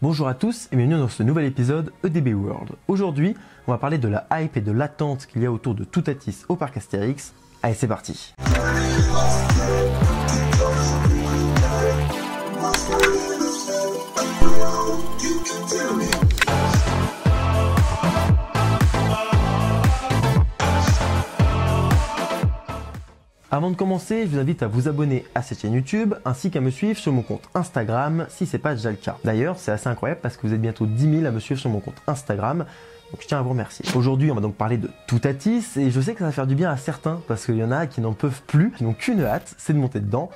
Bonjour à tous et bienvenue dans ce nouvel épisode EDB World. Aujourd'hui, on va parler de la hype et de l'attente qu'il y a autour de Toutatis au parc Astérix. Allez, c'est parti. Avant de commencer, je vous invite à vous abonner à cette chaîne YouTube ainsi qu'à me suivre sur mon compte Instagram si c'est pas déjà le cas. D'ailleurs, c'est assez incroyable parce que vous êtes bientôt 10 000 à me suivre sur mon compte Instagram. Donc je tiens à vous remercier. Aujourd'hui, on va donc parler de Toutatis et je sais que ça va faire du bien à certains parce qu'il y en a qui n'en peuvent plus, qui n'ont qu'une hâte, c'est de monter dedans.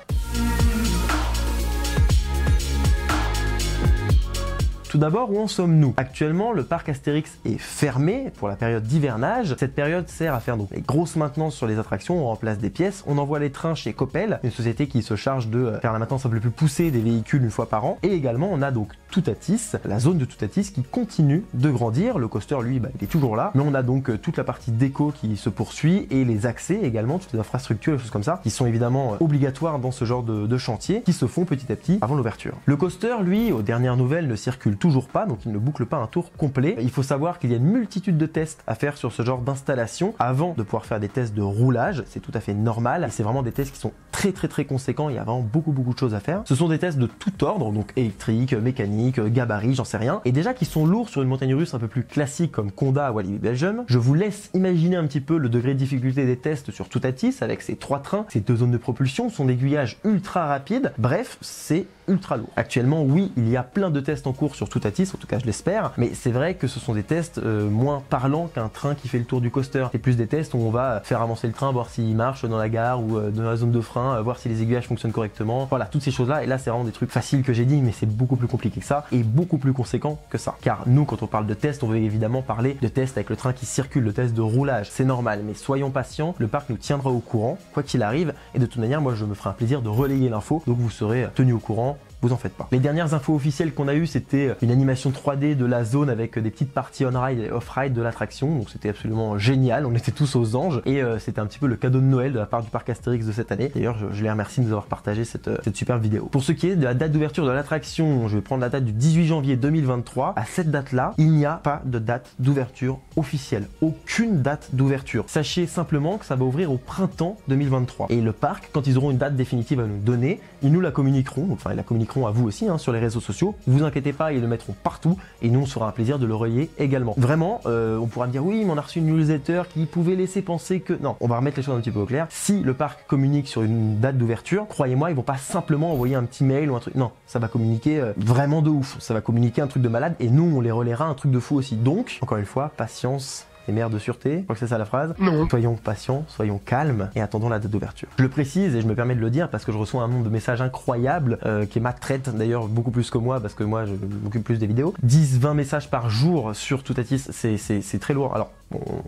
Tout d'abord, où en sommes-nous? Actuellement, le parc Astérix est fermé pour la période d'hivernage. Cette période sert à faire donc les grosses maintenances sur les attractions, on remplace des pièces, on envoie les trains chez Coppel, une société qui se charge de faire la maintenance un peu plus poussée des véhicules une fois par an. Et également, on a donc Toutatis, la zone de Toutatis qui continue de grandir. Le coaster, lui, il est toujours là, mais on a donc toute la partie déco qui se poursuit et les accès également, toutes les infrastructures, les choses comme ça, qui sont évidemment obligatoires dans ce genre de chantier, qui se font petit à petit avant l'ouverture. Le coaster, lui, aux dernières nouvelles, ne circule toujours pas, donc il ne boucle pas un tour complet. Il faut savoir qu'il y a une multitude de tests à faire sur ce genre d'installation avant de pouvoir faire des tests de roulage. C'est tout à fait normal et c'est vraiment des tests qui sont très conséquents. Il y a vraiment beaucoup de choses à faire. Ce sont des tests de tout ordre, donc électrique, mécanique, gabarit, j'en sais rien, et déjà qui sont lourds sur une montagne russe un peu plus classique comme Conda ou Walibi Belgium. Je vous laisse imaginer un petit peu le degré de difficulté des tests sur Toutatis avec ces 3 trains, ces 2 zones de propulsion, son aiguillage ultra rapide. Bref, c'est ultra lourd. Actuellement, oui, il y a plein de tests en cours sur Toutatis, en tout cas je l'espère, mais c'est vrai que ce sont des tests moins parlants qu'un train qui fait le tour du coaster. C'est plus des tests où on va faire avancer le train, voir s'il marche dans la gare ou dans la zone de frein, voir si les aiguillages fonctionnent correctement. Voilà, toutes ces choses-là. Et là, c'est vraiment des trucs faciles que j'ai dit, mais c'est beaucoup plus compliqué que ça et beaucoup plus conséquent que ça. Car nous, quand on parle de tests, on veut évidemment parler de tests avec le train qui circule, de tests de roulage. C'est normal, mais soyons patients, le parc nous tiendra au courant, quoi qu'il arrive, et de toute manière, moi, je me ferai un plaisir de relayer l'info, donc vous serez tenus au courant. Vous en faites pas. Les dernières infos officielles qu'on a eues, c'était une animation 3D de la zone avec des petites parties on-ride et off-ride de l'attraction, donc c'était absolument génial, on était tous aux anges, et c'était un petit peu le cadeau de Noël de la part du parc Astérix de cette année. D'ailleurs, je les remercie de nous avoir partagé cette superbe vidéo. Pour ce qui est de la date d'ouverture de l'attraction, je vais prendre la date du 18 janvier 2023. À cette date-là, il n'y a pas de date d'ouverture officielle. Aucune date d'ouverture. Sachez simplement que ça va ouvrir au printemps 2023. Et le parc, quand ils auront une date définitive à nous donner, ils nous la communiqueront, enfin ils la communiqueront à vous aussi sur les réseaux sociaux. Vous inquiétez pas, ils le mettront partout et nous on sera un plaisir de le relayer également. Vraiment, on pourra me dire oui, mais on a reçu une newsletter qui pouvait laisser penser que... Non, on va remettre les choses un petit peu au clair. Si le parc communique sur une date d'ouverture, croyez-moi, ils vont pas simplement envoyer un petit mail ou un truc. Non, ça va communiquer vraiment de ouf. Ça va communiquer un truc de malade et nous on les relaiera un truc de fou aussi. Donc, encore une fois, patience. Les mères de sûreté, je crois que c'est ça la phrase. Non. Soyons patients, soyons calmes et attendons la date d'ouverture. Je le précise et je me permets de le dire parce que je reçois un nombre de messages incroyables qui m'attraite d'ailleurs beaucoup plus que moi parce que moi je m'occupe plus des vidéos. 10-20 messages par jour sur Toutatis, c'est très lourd. Alors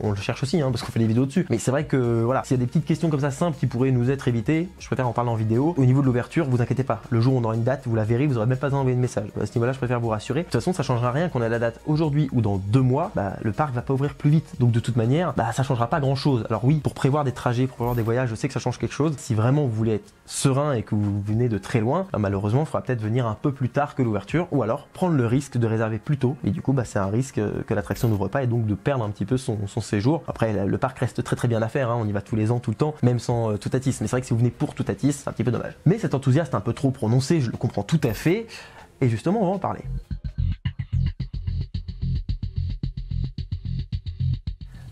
on le cherche aussi parce qu'on fait des vidéos dessus. Mais c'est vrai que voilà, s'il y a des petites questions comme ça simples qui pourraient nous être évitées, je préfère en parler en vidéo. Au niveau de l'ouverture, vous inquiétez pas. Le jour où on aura une date, vous la verrez, vous aurez même pas besoin d'envoyer de message. À ce niveau-là, je préfère vous rassurer. De toute façon, ça changera rien qu'on ait la date aujourd'hui ou dans 2 mois. Le parc va pas ouvrir plus vite. Donc de toute manière, ça changera pas grand-chose. Alors oui, pour prévoir des trajets, pour prévoir des voyages, je sais que ça change quelque chose. Si vraiment vous voulez être serein et que vous venez de très loin, malheureusement, il faudra peut-être venir un peu plus tard que l'ouverture ou alors prendre le risque de réserver plus tôt. Et du coup, c'est un risque que l'attraction n'ouvre pas et donc de perdre un petit peu son séjour. Après, le parc reste très bien à faire, on y va tous les ans, tout le temps, même sans Toutatis. Mais c'est vrai que si vous venez pour Toutatis, c'est un petit peu dommage. Mais cet enthousiasme est un peu trop prononcé, je le comprends tout à fait. Et justement, on va en parler.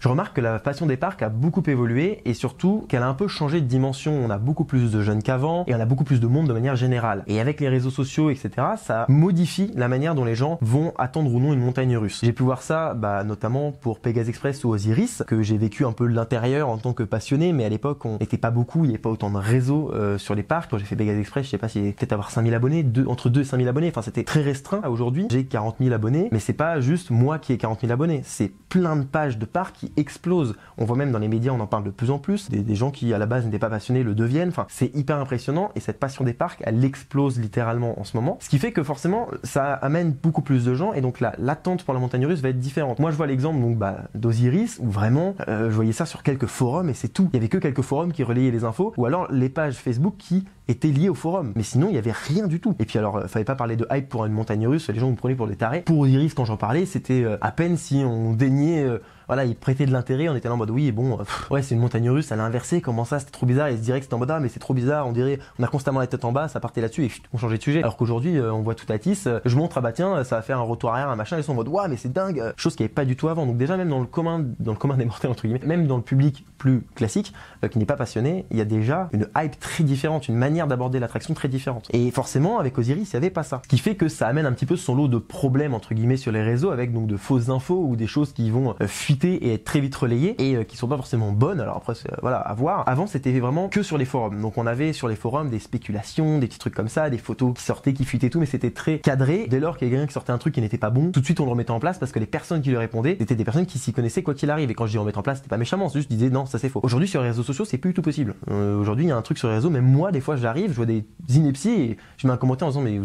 Je remarque que la passion des parcs a beaucoup évolué et surtout qu'elle a un peu changé de dimension. On a beaucoup plus de jeunes qu'avant et on a beaucoup plus de monde de manière générale. Et avec les réseaux sociaux, etc., ça modifie la manière dont les gens vont attendre ou non une montagne russe. J'ai pu voir ça notamment pour Pegasus Express ou Osiris, que j'ai vécu un peu de l'intérieur en tant que passionné, mais à l'époque on n'était pas beaucoup, il n'y avait pas autant de réseaux sur les parcs. Quand j'ai fait Pegasus Express, je sais pas si peut-être avoir 5000 abonnés, entre 2 et 5000 abonnés, enfin c'était très restreint. Aujourd'hui, j'ai 40 000 abonnés, mais c'est pas juste moi qui ai 40 000 abonnés, c'est plein de pages de parcs qui explose. On voit même dans les médias, on en parle de plus en plus, des gens qui à la base n'étaient pas passionnés le deviennent, enfin c'est hyper impressionnant et cette passion des parcs, elle explose littéralement en ce moment. Ce qui fait que forcément, ça amène beaucoup plus de gens et donc l'attente pour la montagne russe va être différente. Moi je vois l'exemple donc d'Osiris où vraiment, je voyais ça sur quelques forums et c'est tout. Il y avait que quelques forums qui relayaient les infos ou alors les pages Facebook qui étaient liées au forum. Mais sinon, il n'y avait rien du tout. Et puis alors, fallait pas parler de hype pour une montagne russe, les gens me prenaient pour des tarés. Pour Osiris, quand j'en parlais, c'était à peine si on daignait... voilà, il prêtait de l'intérêt, on était là en mode oui, bon, ouais, c'est une montagne russe, elle a inversé, comment ça, c'était trop bizarre, et se dirait que c'était en mode ah, mais c'est trop bizarre, on dirait, on a constamment la tête en bas, ça partait là-dessus et chut, on changeait de sujet. Alors qu'aujourd'hui, on voit tout à tisse, je montre, ah bah tiens, ça va faire un retour arrière, un machin, ils sont en mode ouais, mais c'est dingue, chose qui avait pas du tout avant. Donc déjà, même dans le commun des mortels, entre guillemets, même dans le public plus classique, qui n'est pas passionné, il y a déjà une hype très différente, une manière d'aborder l'attraction très différente. Et forcément, avec Osiris, il n'y avait pas ça. Ce qui fait que ça amène un petit peu son lot de problèmes, entre guillemets, sur les réseaux, avec donc de fausses infos ou des choses qui vont fuiter et être très vite relayées et qui sont pas forcément bonnes. Alors après, voilà, à voir. Avant, c'était vraiment que sur les forums. Donc on avait sur les forums des spéculations, des petits trucs comme ça, des photos qui sortaient, qui fuitaient tout, mais c'était très cadré. Dès lors qu'il y a quelqu'un qui sortait un truc qui n'était pas bon, tout de suite on le remettait en place parce que les personnes qui lui répondaient, c'était des personnes qui s'y connaissaient quoi qu'il arrive. Et quand je dis remettre en place, c'était pas méchamment, c'est juste disais non, ça c'est faux. Aujourd'hui sur les réseaux sociaux, c'est plus du tout possible. Aujourd'hui, il y a un truc sur les réseaux, même moi, des fois, j'arrive, je vois des inepties et je mets un commentaire en disant mais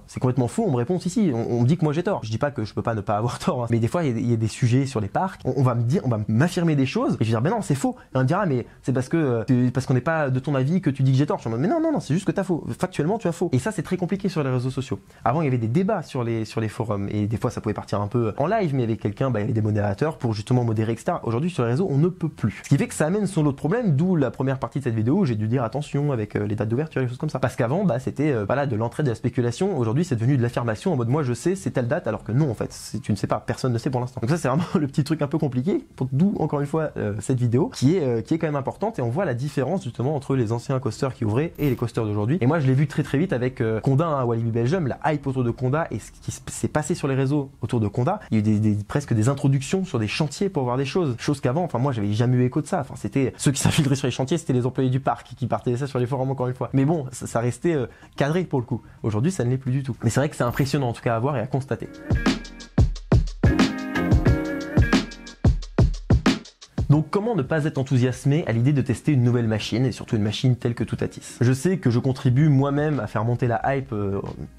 c'est complètement faux. On me répond si, on me dit que moi j'ai tort. Je dis pas que je peux pas ne pas avoir tort, hein. Mais des fois, il y a des sujets sur les parcs, on va me dire, on va m'affirmer des choses et je vais dire ben non, c'est faux. Et on me dira mais c'est parce qu'on n'est pas de ton avis que tu dis que j'ai tort. Je suis en mode mais non, c'est juste que t'as faux. Factuellement, tu as faux. Et ça, c'est très compliqué sur les réseaux sociaux. Avant, il y avait des débats sur les forums et des fois, ça pouvait partir un peu en live, mais avec quelqu'un, il y avait des modérateurs pour justement modérer, etc. Aujourd'hui, sur les réseaux, on ne peut plus. Ce qui fait que ça amène son lot de problèmes, d'où la première partie de cette vidéo où j'ai dû dire attention avec les dates d'ouverture et des choses comme ça. Parce qu'avant, c'était de l'entraide de la spéculation. Aujourd'hui, c'est devenu de l'affirmation en mode moi je sais, c'est telle date, alors que non, en fait, tu ne sais pas, personne ne sait pour l'instant. Donc ça, c'est vraiment le petit truc un peu compliqué, d'où encore une fois cette vidéo qui est quand même importante et on voit la différence justement entre les anciens coasters qui ouvraient et les coasters d'aujourd'hui. Et moi, je l'ai vu très très vite avec Conda à Walibi Belgium, la hype autour de Conda et ce qui s'est passé sur les réseaux autour de Conda. Il y a eu presque des introductions sur des chantiers pour voir des choses qu'avant, enfin moi, j'avais jamais eu écho de ça. Enfin, c'était ceux qui s'infiltraient sur les chantiers, c'était les employés du parc qui partageaient ça sur les forums encore une fois. Mais bon, ça restait cadré pour le coup. Aujourd'hui, ça ne l'est plus du tout. Mais c'est vrai que c'est impressionnant en tout cas à voir et à constater. Donc comment ne pas être enthousiasmé à l'idée de tester une nouvelle machine, et surtout une machine telle que Toutatis. Je sais que je contribue moi-même à faire monter la hype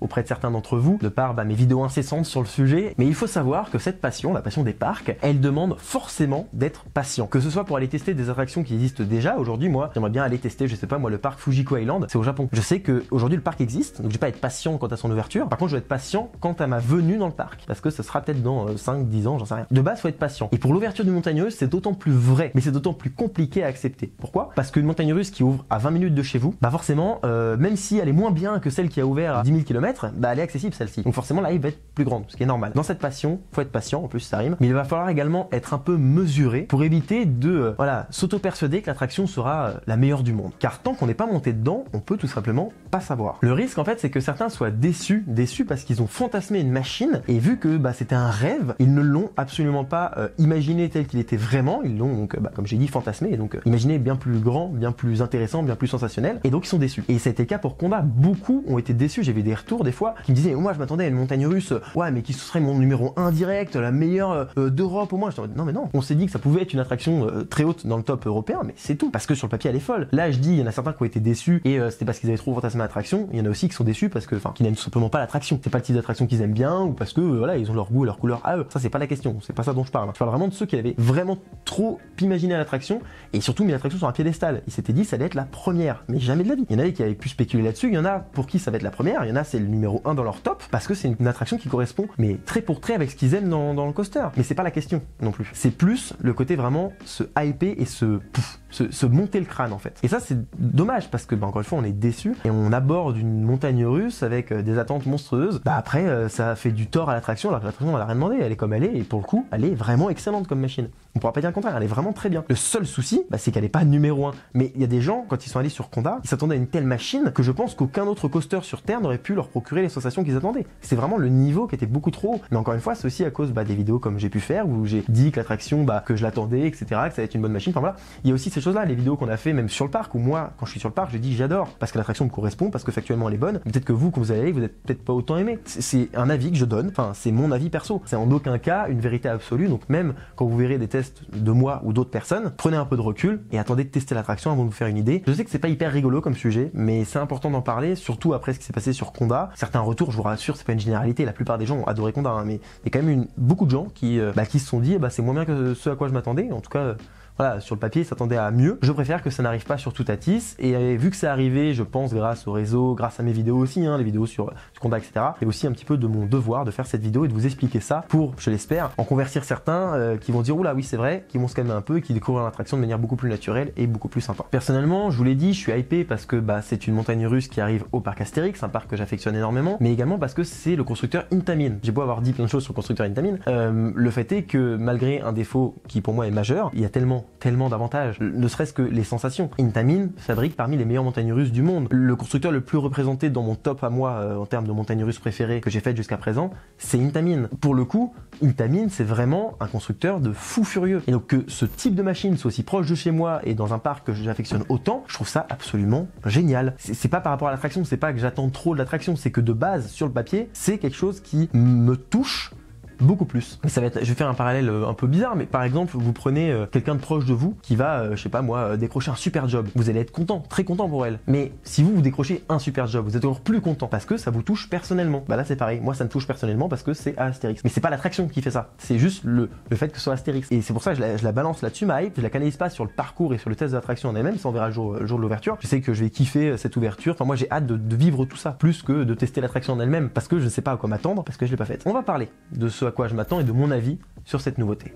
auprès de certains d'entre vous, de par mes vidéos incessantes sur le sujet, mais il faut savoir que cette passion, la passion des parcs, elle demande forcément d'être patient. Que ce soit pour aller tester des attractions qui existent déjà, aujourd'hui moi, j'aimerais bien aller tester, je sais pas moi, le parc Fujiko Island, c'est au Japon. Je sais que aujourd'hui le parc existe, donc je vais pas être patient quant à son ouverture, par contre je vais être patient quant à ma venue dans le parc, parce que ce sera peut-être dans 5-10 ans, j'en sais rien. De base, faut être patient. Et pour l'ouverture d'une montagne russe, c'est d'autant plus vrai, mais c'est d'autant plus compliqué à accepter. Pourquoi? Parce qu'une montagne russe qui ouvre à 20 minutes de chez vous, forcément, même si elle est moins bien que celle qui a ouvert à 10 000 km, elle est accessible celle-ci. Donc forcément la hype va être plus grande, ce qui est normal. Dans cette passion, faut être patient, en plus ça rime, mais il va falloir également être un peu mesuré pour éviter de s'auto-persuader que l'attraction sera la meilleure du monde. Car tant qu'on n'est pas monté dedans, on peut tout simplement pas savoir. Le risque en fait, c'est que certains soient déçus parce qu'ils ont fantasmé une machine et vu que c'était un rêve, ils ne l'ont absolument pas imaginé tel qu'il était vraiment, ils l'ont donc comme j'ai dit fantasmé et donc imaginé bien plus grand, bien plus intéressant, bien plus sensationnel et donc ils sont déçus. Et ça a été le cas pour Conda, beaucoup ont été déçus, j'ai vu des retours des fois qui me disaient moi je m'attendais à une montagne russe, ouais mais qui serait mon numéro 1 direct, la meilleure d'Europe au moins. J'étais en mode, non mais non, on s'est dit que ça pouvait être une attraction très haute dans le top européen, mais c'est tout, parce que sur le papier elle est folle. Là je dis, il y en a certains qui ont été déçus et c'était parce qu'ils avaient trop fantasmé l'attraction, il y en a aussi qui sont déçus parce que, qui n'aiment tout simplement pas l'attraction, c'est pas le type d'attraction qu'ils aiment bien ou parce que voilà ils ont leur goût et leur couleur à eux. Ça c'est pas la question, c'est pas ça dont je parle. Je parle vraiment de ceux qui avaient vraiment trop imaginé l'attraction et surtout mis l'attraction sur un piédestal. Ils s'étaient dit ça allait être la première, mais jamais de la vie. Il y en avait qui avaient pu spéculer là-dessus, il y en a pour qui ça va être la première, il y en a c'est le numéro 1 dans leur top parce que c'est une attraction qui correspond mais trait pour trait avec ce qu'ils aiment dans le coaster. Mais c'est pas la question non plus. C'est plus le côté vraiment se hyper et se monter le crâne en fait. Et ça c'est dommage parce que encore une fois on est déçu et on aborde une montagne russe avec des attentes monstrueuses. Après ça fait du tort à l'attraction alors que l'attraction elle a rien demandé, elle est comme elle est et pour le coup elle est vraiment excellente comme machine. On pourra pas dire le contraire, elle est vraiment très bien. Le seul souci, c'est qu'elle est pas numéro 1. Mais il y a des gens, quand ils sont allés sur Conda, ils s'attendaient à une telle machine que je pense qu'aucun autre coaster sur Terre n'aurait pu leur procurer les sensations qu'ils attendaient. C'est vraiment le niveau qui était beaucoup trop haut. Mais encore une fois, c'est aussi à cause des vidéos comme j'ai pu faire où j'ai dit que l'attraction, que je l'attendais, etc., que ça allait être une bonne machine. Enfin voilà, il y a aussi ces choses-là, les vidéos qu'on a fait même sur le parc où moi, quand je suis sur le parc, je dis j'adore parce que l'attraction me correspond, parce que factuellement elle est bonne. Peut-être que vous, quand vous allez, vous êtes peut-être pas autant aimé. C'est un avis que je donne. Enfin, c'est mon avis perso. C'est en aucun cas une vérité absolue. Donc même quand vous verrez des tests test de moi ou d'autres personnes, prenez un peu de recul et attendez de tester l'attraction avant de vous faire une idée. Je sais que c'est pas hyper rigolo comme sujet, mais c'est important d'en parler, surtout après ce qui s'est passé sur Conda. Certains retours, je vous rassure, c'est pas une généralité, la plupart des gens ont adoré Conda, hein, mais il y a quand même beaucoup de gens qui se sont dit c'est moins bien que ce à quoi je m'attendais, en tout cas voilà, sur le papier, ils s'attendaient à mieux. Je préfère que ça n'arrive pas sur Toutatis. Et vu que c'est arrivé, je pense, grâce au réseau, grâce à mes vidéos aussi, les vidéos sur Conda, etc. C'est aussi un petit peu de mon devoir de faire cette vidéo et de vous expliquer ça pour, je l'espère, en convertir certains qui vont dire oula oui c'est vrai, qui vont se calmer un peu et qui découvrent l'attraction de manière beaucoup plus naturelle et beaucoup plus sympa. Personnellement, je vous l'ai dit, je suis hypé parce que c'est une montagne russe qui arrive au parc Astérix, un parc que j'affectionne énormément, mais également parce que c'est le constructeur Intamin. J'ai beau avoir dit plein de choses sur le constructeur Intamin, le fait est que malgré un défaut qui pour moi est majeur, il y a tellement d'avantages, ne serait-ce que les sensations. Intamin fabrique parmi les meilleures montagnes russes du monde. Le constructeur le plus représenté dans mon top à moi en termes de montagnes russes préférées que j'ai faites jusqu'à présent, c'est Intamin. Pour le coup, Intamin c'est vraiment un constructeur de fou furieux. Et donc que ce type de machine soit aussi proche de chez moi et dans un parc que j'affectionne autant, je trouve ça absolument génial. C'est pas par rapport à l'attraction, c'est pas que j'attends trop de l'attraction, c'est que de base sur le papier, c'est quelque chose qui me touche beaucoup plus. Mais ça va être, je vais faire un parallèle un peu bizarre, mais par exemple, vous prenez quelqu'un de proche de vous qui va, je sais pas moi, décrocher un super job. Vous allez être content, très content pour elle. Mais si vous décrochez un super job, vous êtes encore plus content parce que ça vous touche personnellement. Bah là c'est pareil, moi ça me touche personnellement parce que c'est à Astérix. Mais c'est pas l'attraction qui fait ça, c'est juste le fait que ce soit Astérix. Et c'est pour ça que je la balance là-dessus, ma hype, je la canalise pas sur le parcours et sur le test de l'attraction en elle-même, ça on verra le jour de l'ouverture. Je sais que je vais kiffer cette ouverture, enfin moi j'ai hâte de vivre tout ça, plus que de tester l'attraction en elle-même, parce que je ne sais pas à quoi m'attendre, parce que je l'ai pas faite. On va parler de ce à quoi je m'attends et de mon avis sur cette nouveauté.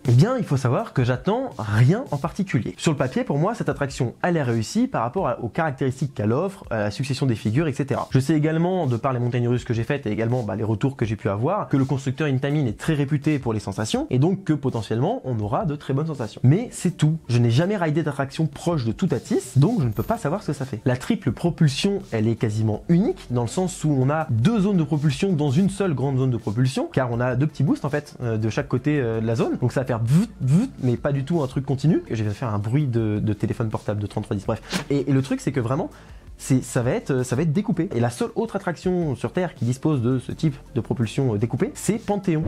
Eh bien, il faut savoir que j'attends rien en particulier. Sur le papier, pour moi, cette attraction, elle est réussie par rapport aux caractéristiques qu'elle offre, à la succession des figures, etc. Je sais également, de par les montagnes russes que j'ai faites et également les retours que j'ai pu avoir, que le constructeur Intamin est très réputé pour les sensations et donc que potentiellement, on aura de très bonnes sensations. Mais c'est tout. Je n'ai jamais raidé d'attraction proche de Toutatis, donc je ne peux pas savoir ce que ça fait. La triple propulsion, elle est quasiment unique, dans le sens où on a deux zones de propulsion dans une seule grande zone de propulsion, car on a deux petits boosts en fait, de chaque côté de la zone, donc ça va faire mais pas du tout un truc continu. Je vais faire un bruit de téléphone portable de 3310, bref. Et le truc c'est que vraiment, ça va être découpé. Et la seule autre attraction sur Terre qui dispose de ce type de propulsion découpée, c'est Panthéon.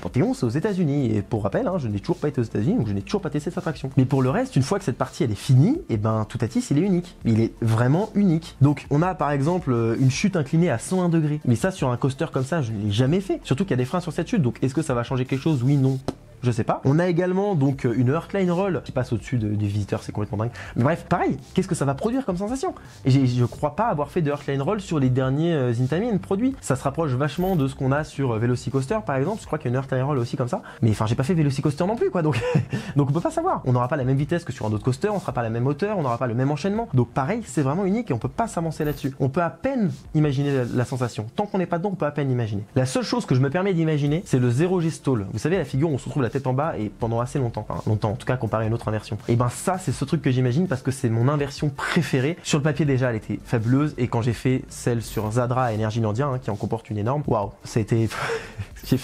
Panthéon, c'est aux États-Unis et pour rappel, je n'ai toujours pas été aux États-Unis, donc je n'ai toujours pas testé cette attraction. Mais pour le reste, une fois que cette partie elle est finie, et Toutatis il est unique. Il est vraiment unique. Donc on a par exemple une chute inclinée à 101 degrés. Mais ça sur un coaster comme ça, je ne l'ai jamais fait. Surtout qu'il y a des freins sur cette chute. Donc est-ce que ça va changer quelque chose? Oui, non. Je sais pas. On a également donc une Heartline Roll qui passe au-dessus des visiteurs, c'est complètement dingue. Mais bref, pareil, qu'est-ce que ça va produire comme sensation? Et je crois pas avoir fait de Heartline Roll sur les derniers Intamin produits. Ça se rapproche vachement de ce qu'on a sur Velocicoaster par exemple. Je crois qu'il y a une Heartline Roll aussi comme ça. Mais enfin, j'ai pas fait Velocicoaster non plus quoi. Donc on peut pas savoir. On n'aura pas la même vitesse que sur un autre coaster, on sera pas à la même hauteur, on n'aura pas le même enchaînement. Donc pareil, c'est vraiment unique et on peut pas s'avancer là-dessus. On peut à peine imaginer la sensation. Tant qu'on n'est pas dedans, on peut à peine imaginer. La seule chose que je me permets d'imaginer, c'est le 0G stall. Vous savez la figure où on se retrouve la tête en bas et pendant assez longtemps, en tout cas comparé à une autre inversion. Et ça c'est ce truc que j'imagine parce que c'est mon inversion préférée. Sur le papier déjà elle était fabuleuse et quand j'ai fait celle sur Zadra et Energylandia qui en comporte une énorme, waouh, ça a été j'ai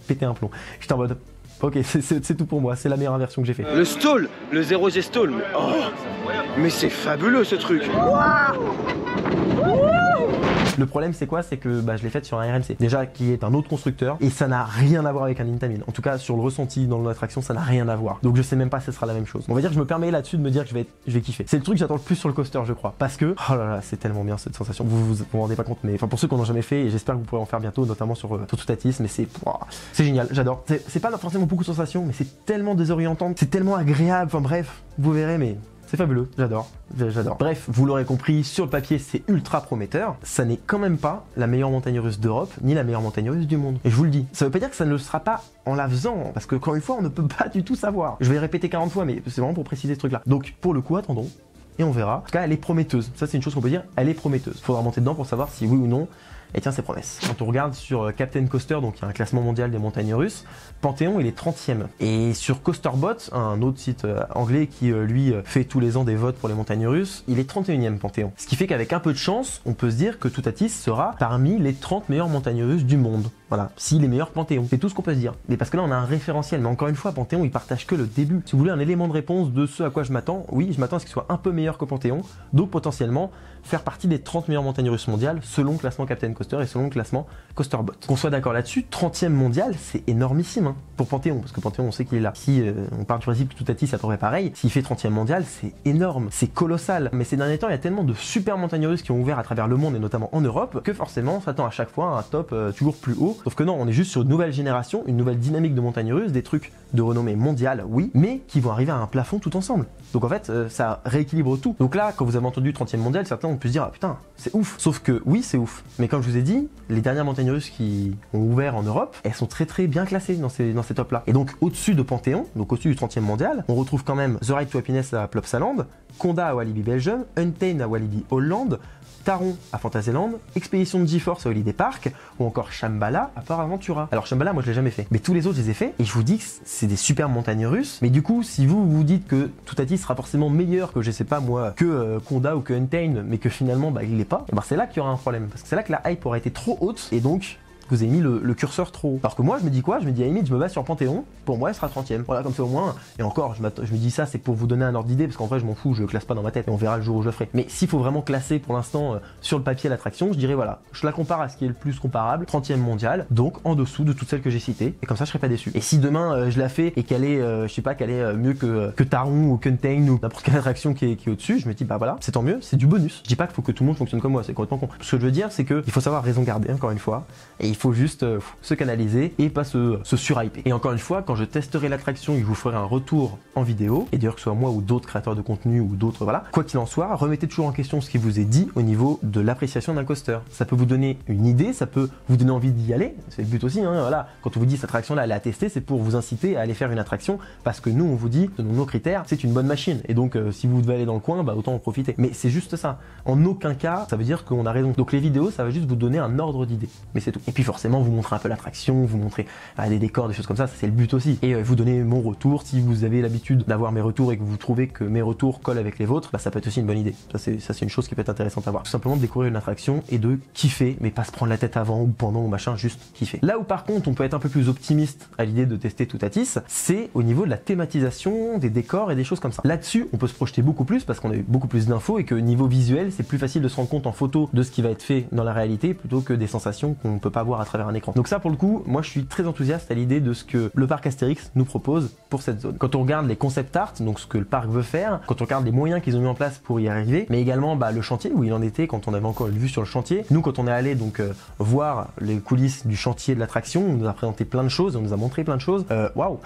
pété un plomb. J'étais en mode ok, c'est tout pour moi, c'est la meilleure inversion que j'ai fait. Le stall, le 0G stall, mais c'est fabuleux ce truc. Le problème c'est quoi? C'est que je l'ai faite sur un RMC, déjà qui est un autre constructeur, et ça n'a rien à voir avec un Intamin. En tout cas sur le ressenti dans l'attraction, ça n'a rien à voir. Donc je sais même pas si ce sera la même chose. On va dire que je me permets là-dessus de me dire que je vais kiffer. C'est le truc que j'attends le plus sur le coaster je crois, parce que oh là là, c'est tellement bien cette sensation. Vous rendez pas compte, mais enfin pour ceux qui n'ont jamais fait, et j'espère que vous pourrez en faire bientôt, notamment sur Toutatis, mais c'est génial, j'adore. C'est pas forcément beaucoup de sensations, mais c'est tellement désorientant, c'est tellement agréable. Enfin bref, vous verrez, mais c'est fabuleux, j'adore. Bref, vous l'aurez compris, sur le papier c'est ultra prometteur. Ça n'est quand même pas la meilleure montagne russe d'Europe, ni la meilleure montagne russe du monde. Et je vous le dis, ça veut pas dire que ça ne le sera pas en la faisant, parce que encore une fois, on ne peut pas du tout savoir. Je vais le répéter 40 fois, mais c'est vraiment pour préciser ce truc-là. Donc pour le coup, attendons, et on verra. En tout cas, elle est prometteuse. Ça c'est une chose qu'on peut dire, elle est prometteuse. Faudra monter dedans pour savoir si oui ou non et tient ses promesses. Quand on regarde sur Captain Coaster, donc il y a un classement mondial des montagnes russes, Panthéon il est 30e. Et sur CoasterBot, un autre site anglais qui lui fait tous les ans des votes pour les montagnes russes, il est 31e Panthéon. Ce qui fait qu'avec un peu de chance, on peut se dire que Toutatis sera parmi les 30 meilleures montagnes russes du monde. Voilà, si les meilleurs Panthéon. C'est tout ce qu'on peut se dire. Mais parce que là on a un référentiel, mais encore une fois, Panthéon il partage que le début. Si vous voulez un élément de réponse de ce à quoi je m'attends, oui, je m'attends à ce qu'il soit un peu meilleur que Panthéon, donc potentiellement faire partie des 30 meilleures montagnes russes mondiales selon le classement Captain Coaster et selon le classement CoasterBot. Qu'on soit d'accord là-dessus, 30e mondial, c'est énormissime hein, pour Panthéon, parce que Panthéon on sait qu'il est là. Si on part du principe que Toutatis c'est à peu près pareil, s'il fait 30e mondial, c'est énorme, c'est colossal. Mais ces derniers temps, il y a tellement de super montagnes russes qui ont ouvert à travers le monde et notamment en Europe, que forcément on s'attend à chaque fois à un top toujours plus haut. Sauf que non, on est juste sur une nouvelle génération, une nouvelle dynamique de montagnes russes, des trucs de renommée mondiale, oui, mais qui vont arriver à un plafond tout ensemble. Donc en fait, ça rééquilibre tout. Donc là, quand vous avez entendu 30e mondial, certains ont pu se dire, ah putain, c'est ouf. Sauf que oui, c'est ouf. Mais comme je vous ai dit, les dernières montagnes russes qui ont ouvert en Europe, elles sont très très bien classées dans ces tops-là. Et donc au-dessus de Panthéon, donc au-dessus du 30e mondial, on retrouve quand même The Ride to Happiness à Plopsaland, Conda à Walibi Belgium, Untamed à Walibi Hollande, Taron à Fantasyland, Expédition de GeForce à Holiday Park, ou encore Shambhala à Port Aventura. Alors Shambhala, moi je l'ai jamais fait, mais tous les autres je les ai fait, et je vous dis que c'est des super montagnes russes. Mais du coup, si vous vous dites que Toutatis sera forcément meilleur que je sais pas moi, que Conda ou que Untamed, mais que finalement bah il l'est pas, et ben c'est là qu'il y aura un problème, parce que c'est là que la hype aura été trop haute, et donc vous avez mis le curseur trop haut. Alors que moi je me dis quoi? Je me dis à limite je me base sur Panthéon, pour moi elle sera 30e. Voilà, comme ça au moins, et encore je me dis ça c'est pour vous donner un ordre d'idée, parce qu'en vrai je m'en fous, je le classe pas dans ma tête et on verra le jour où je le ferai. Mais s'il faut vraiment classer pour l'instant sur le papier l'attraction, je dirais voilà, je la compare à ce qui est le plus comparable, 30e mondial, donc en dessous de toutes celles que j'ai citées, et comme ça je serai pas déçu. Et si demain je la fais et qu'elle est, je sais pas, qu'elle est mieux que Taron ou Untamed ou n'importe quelle attraction qui est au-dessus, je me dis bah voilà, c'est tant mieux, c'est du bonus. Je dis pas qu'il faut que tout le monde fonctionne comme moi, c'est complètement con. Ce que je veux dire c'est que il faut savoir raison garder encore une fois, et il faut juste se canaliser et pas se surhyper. Et encore une fois, quand je testerai l'attraction, je vous ferai un retour en vidéo, et d'ailleurs que ce soit moi ou d'autres créateurs de contenu ou d'autres, voilà, quoi qu'il en soit, remettez toujours en question ce qui vous est dit au niveau de l'appréciation d'un coaster. Ça peut vous donner une idée, ça peut vous donner envie d'y aller, c'est le but aussi, hein, voilà. Quand on vous dit cette attraction là elle est à tester, c'est pour vous inciter à aller faire une attraction, parce que nous on vous dit, selon nos critères, c'est une bonne machine, et donc si vous devez aller dans le coin, bah autant en profiter. Mais c'est juste ça, en aucun cas ça veut dire qu'on a raison. Donc les vidéos ça va juste vous donner un ordre d'idée, mais c'est tout. Et puis forcément vous montrer un peu l'attraction, vous montrer des décors, des choses comme ça c'est le but aussi. Et vous donner mon retour, si vous avez l'habitude d'avoir mes retours et que vous trouvez que mes retours collent avec les vôtres, bah ça peut être aussi une bonne idée. Ça c'est une chose qui peut être intéressante à voir. Tout simplement de découvrir une attraction et de kiffer, mais pas se prendre la tête avant ou pendant ou machin, juste kiffer. Là où par contre on peut être un peu plus optimiste à l'idée de tester Toutatis, c'est au niveau de la thématisation, des décors et des choses comme ça. Là-dessus on peut se projeter beaucoup plus parce qu'on a eu beaucoup plus d'infos et que niveau visuel c'est plus facile de se rendre compte en photo de ce qui va être fait dans la réalité plutôt que des sensations qu'on peut pas voir à travers un écran. Donc ça pour le coup, moi je suis très enthousiaste à l'idée de ce que le parc Astérix nous propose pour cette zone. Quand on regarde les concept art, donc ce que le parc veut faire, quand on regarde les moyens qu'ils ont mis en place pour y arriver, mais également le chantier où il en était quand on avait encore une vue sur le chantier. Nous quand on est allé donc voir les coulisses du chantier de l'attraction, on nous a présenté plein de choses, on nous a montré plein de choses. Waouh,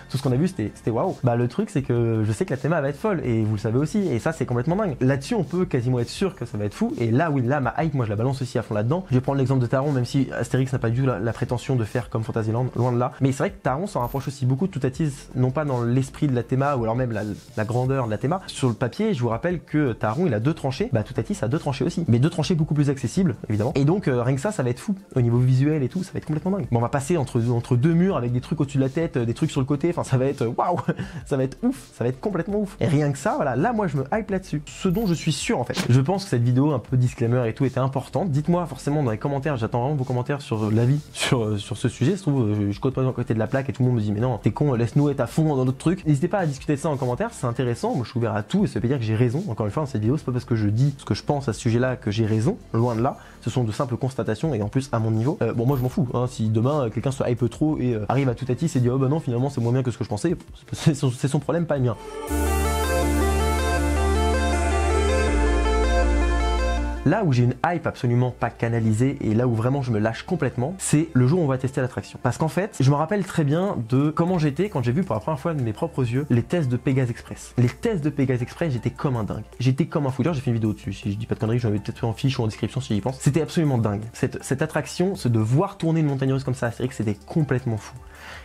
tout ce qu'on a vu c'était waouh. Bah le truc c'est que je sais que la théma va être folle et vous le savez aussi, et ça c'est complètement dingue. Là-dessus on peut quasiment être sûr que ça va être fou, et là oui, là ma hype moi je la balance aussi à fond là-dedans. Je vais prendre l'exemple de Taron, même si Astérix n'a pas du tout la prétention de faire comme Fantasyland, loin de là. Mais c'est vrai que Taron s'en rapproche aussi beaucoup de Toutatis, non pas dans l'esprit de la théma ou alors même la grandeur de la théma. Sur le papier, je vous rappelle que Taron il a 2 tranchées, bah Toutatis a 2 tranchées aussi, mais 2 tranchées beaucoup plus accessibles évidemment. Et donc rien que ça va être fou au niveau visuel et tout, ça va être complètement dingue. Bon, on va passer entre 2 murs avec des trucs au-dessus de la tête, des trucs sur le côté, enfin ça va être waouh, ça va être ouf, ça va être complètement ouf. Et rien que ça, voilà, là moi je me hype là-dessus. Ce dont je suis sûr en fait. Je pense que cette vidéo un peu disclaimer et tout était importante. Dites-moi forcément dans les commentaires, j'attends vraiment vos commentaires sur l'avis sur ce sujet. Se trouve je côtoie à côté de la plaque et tout le monde me dit mais non t'es con, laisse-nous être à fond dans notre truc. N'hésitez pas à discuter de ça en commentaire, c'est intéressant. Moi je suis ouvert à tout et ça veut dire que j'ai raison. Encore une fois dans cette vidéo c'est pas parce que je dis ce que je pense à ce sujet là que j'ai raison, loin de là. Ce sont de simples constatations et en plus à mon niveau. Bon moi je m'en fous hein. Si demain quelqu'un se hype trop et arrive à Toutatis et dit oh bah non finalement c'est moins bien que ce que je pensais, c'est son problème, pas le mien. Là où j'ai une hype absolument pas canalisée et là où vraiment je me lâche complètement, c'est le jour où on va tester l'attraction. Parce qu'en fait, je me rappelle très bien de comment j'étais quand j'ai vu pour la première fois de mes propres yeux les tests de Pégase Express. Les tests de Pégase Express, j'étais comme un dingue. J'étais comme un fou. D'ailleurs, j'ai fait une vidéo dessus. Si je dis pas de conneries, j'en avais peut-être fait en fiche ou en description si j'y pense. C'était absolument dingue. Cette attraction, ce de voir tourner une montagne russe comme ça à Astérix, c'était complètement fou.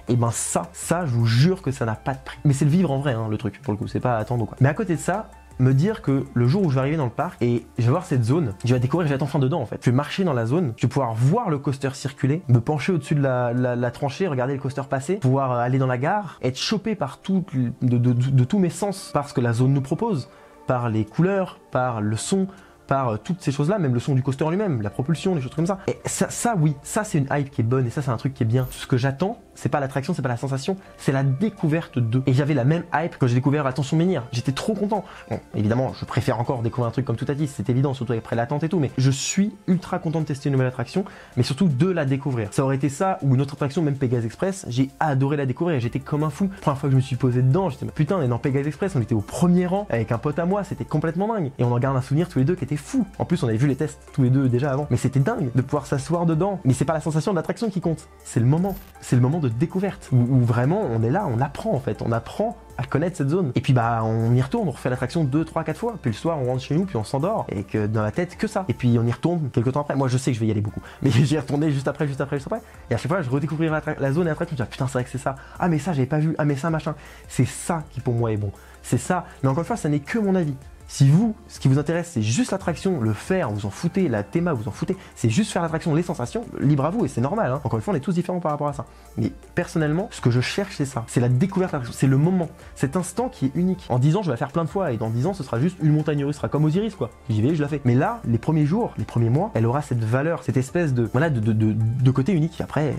Et ben ça, je vous jure que ça n'a pas de prix. Mais c'est le vivre en vrai, hein, le truc, pour le coup, c'est pas à attendre ou quoi. Mais à côté de ça, me dire que le jour où je vais arriver dans le parc et je vais voir cette zone, je vais découvrir, je vais être enfin dedans en fait. Je vais marcher dans la zone, je vais pouvoir voir le coaster circuler, me pencher au-dessus de la tranchée, regarder le coaster passer, pouvoir aller dans la gare, être chopé par de tous mes sens, par ce que la zone nous propose, par les couleurs, par le son, par toutes ces choses-là, même le son du coaster lui-même, la propulsion, des choses comme ça. Et ça oui, ça c'est une hype qui est bonne et ça c'est un truc qui est bien. Ce que j'attends, c'est pas l'attraction, c'est pas la sensation, c'est la découverte de. Et j'avais la même hype quand j'ai découvert Attention Menhir. J'étais trop content. Bon, évidemment, je préfère encore découvrir un truc comme Toutatis, c'est évident, surtout après l'attente et tout, mais je suis ultra content de tester une nouvelle attraction, mais surtout de la découvrir. Ça aurait été ça ou une autre attraction, même Pegasus Express, j'ai adoré la découvrir, j'étais comme un fou. La première fois que je me suis posé dedans, j'étais putain, on est dans Pegasus Express, on était au premier rang avec un pote à moi, c'était complètement dingue. Et on en garde un souvenir tous les deux qui était fou. En plus, on avait vu les tests tous les deux déjà avant, mais c'était dingue de pouvoir s'asseoir dedans. Mais c'est pas la sensation de l'attraction qui compte, c'est le moment de découverte. Où vraiment on est là, on apprend en fait, on apprend à connaître cette zone. Et puis bah on y retourne, on refait l'attraction 2, 3, 4 fois. Puis le soir on rentre chez nous, puis on s'endort. Et que dans la tête que ça. Et puis on y retourne quelques temps après. Moi je sais que je vais y aller beaucoup. Mais j'y retourné juste après. Et à chaque fois je redécouvrirai la zone et après je me dis ah, putain c'est vrai que c'est ça. Ah mais ça j'avais pas vu. Ah mais ça machin. C'est ça qui pour moi est bon. C'est ça. Mais encore une fois ça n'est que mon avis. Si vous, ce qui vous intéresse, c'est juste l'attraction, le faire, vous en foutez, la théma, vous en foutez, c'est juste faire l'attraction, les sensations, libre à vous, et c'est normal, hein. Encore une fois, on est tous différents par rapport à ça. Mais personnellement, ce que je cherche, c'est ça. C'est la découverte de l'attraction, c'est le moment, cet instant qui est unique. En 10 ans, je vais la faire plein de fois, et dans 10 ans, ce sera juste une montagne russe, ce sera comme Osiris, quoi. J'y vais, je la fais. Mais là, les premiers jours, les premiers mois, elle aura cette valeur, cette espèce de, voilà, de côté unique. Après,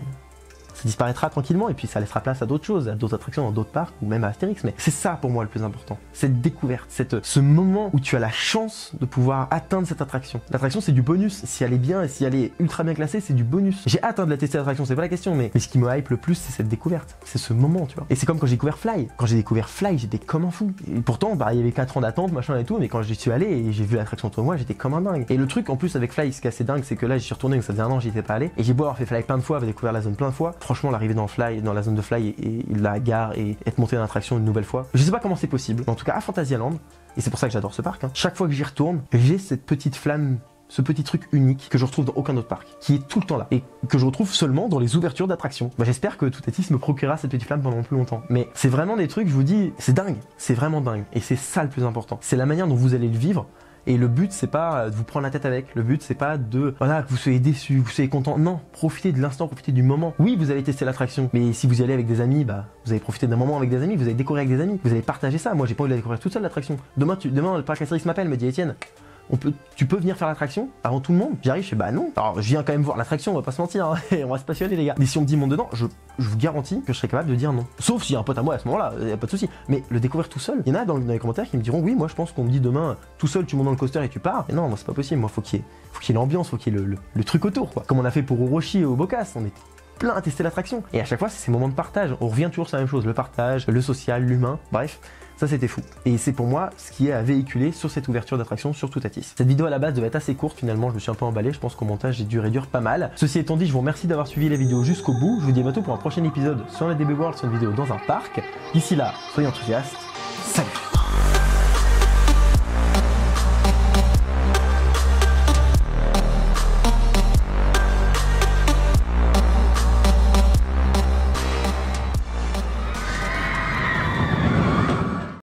ça disparaîtra tranquillement et puis ça laissera place à d'autres choses, à d'autres attractions dans d'autres parcs ou même à Astérix. Mais c'est ça pour moi le plus important, cette découverte, ce moment où tu as la chance de pouvoir atteindre cette attraction. L'attraction c'est du bonus, si elle est bien et si elle est ultra bien classée, c'est du bonus. J'ai hâte de la tester l'attraction, c'est pas la question, mais ce qui me hype le plus c'est cette découverte, c'est ce moment, tu vois. Et c'est comme quand j'ai découvert Fly. Quand j'ai découvert Fly, j'étais comme un fou. Et pourtant, bah il y avait 4 ans d'attente, machin et tout, mais quand j'y suis allé et j'ai vu l'attraction entre moi, j'étais comme un dingue. Et le truc en plus avec Fly, ce qui est assez dingue, c'est que là j'y suis retourné, donc ça faisait un an j'y étais pas allé, et j'ai beau avoir fait Fly plein de fois, avoir découvert la zone plein de fois, franchement l'arrivée dans la zone de Fly et la gare et être monté dans l'attraction une nouvelle fois. Je sais pas comment c'est possible, mais en tout cas à Fantasyland, et c'est pour ça que j'adore ce parc, hein, chaque fois que j'y retourne, j'ai cette petite flamme, ce petit truc unique que je retrouve dans aucun autre parc, qui est tout le temps là, et que je retrouve seulement dans les ouvertures d'attractions. Bah, j'espère que Toutatis me procurera cette petite flamme pendant plus longtemps. Mais c'est vraiment des trucs, je vous dis, c'est dingue, c'est vraiment dingue, et c'est ça le plus important. C'est la manière dont vous allez le vivre. Et le but, c'est pas de vous prendre la tête avec. Le but, c'est pas de, voilà, que vous soyez déçu, que vous soyez content. Non, profitez de l'instant, profitez du moment. Oui, vous allez tester l'attraction. Mais si vous y allez avec des amis, bah, vous allez profiter d'un moment avec des amis, vous allez découvrir avec des amis. Vous allez partager ça. Moi, j'ai pas envie de la découvrir toute seule, l'attraction. Demain, le parc Astérix m'appelle, me dit Étienne, tu peux venir faire l'attraction avant tout le monde? J'arrive, je fais bah non. Alors je viens quand même voir l'attraction, on va pas se mentir, hein. On va se passionner les gars. Mais si on me dit monte dedans, je vous garantis que je serais capable de dire non. Sauf s'il y a un pote à moi à ce moment-là, y a pas de souci. Mais le découvrir tout seul, il y en a dans les commentaires qui me diront oui, moi je pense qu'on me dit demain tout seul tu montes dans le coaster et tu pars. Mais non, moi c'est pas possible. Moi faut qu'il y ait l'ambiance, faut qu'il y ait le truc autour, quoi. Comme on a fait pour Orochi et au Bocas, on est plein à tester l'attraction. Et à chaque fois c'est ces moments de partage. On revient toujours sur la même chose, le partage, le social, l'humain, bref. Ça c'était fou. Et c'est pour moi ce qui est à véhiculer sur cette ouverture d'attraction sur Toutatis. Cette vidéo à la base devait être assez courte, finalement je me suis un peu emballé, je pense qu'au montage j'ai dû réduire pas mal. Ceci étant dit, je vous remercie d'avoir suivi la vidéo jusqu'au bout. Je vous dis à bientôt pour un prochain épisode sur la DB World, sur une vidéo dans un parc. D'ici là, soyez enthousiastes